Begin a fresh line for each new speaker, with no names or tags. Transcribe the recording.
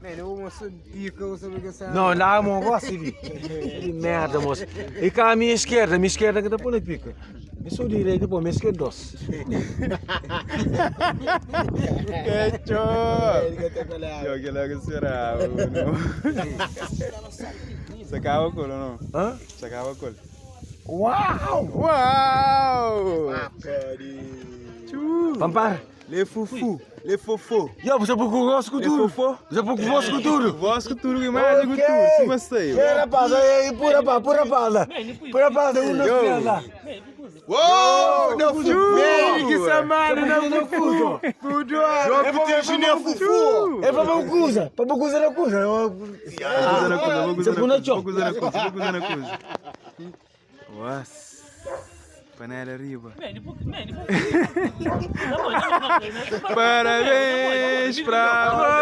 Mano, moço, pica, eu sabia que essa...
Não, lá, mo, gosto de merda, moço. E cá, a minha esquerda que tá por pica. Eu sou direito, pô, minha esquerda doce.
Que Yo, que logo será, mano. Sacava colo, não?
Hã?
Sacava colo.
Uau!
Uau!
Pampar.
Le fufu, le fofo.
Yo, você procurou vosso cultura?
fofo?
Você procurou vosso cultura?
Voz cultura que mais cultura, se você.
Pura paz, aí, pura paz. Pura paz, eu não sei lá.
Uou! Não
fufu!
Que semana,
não fufu!
Jogo de engenheiro fufu!
É pra Bacuza na coisa.
Nossa, panela arriba.
Tá bom,
Parabéns pra você.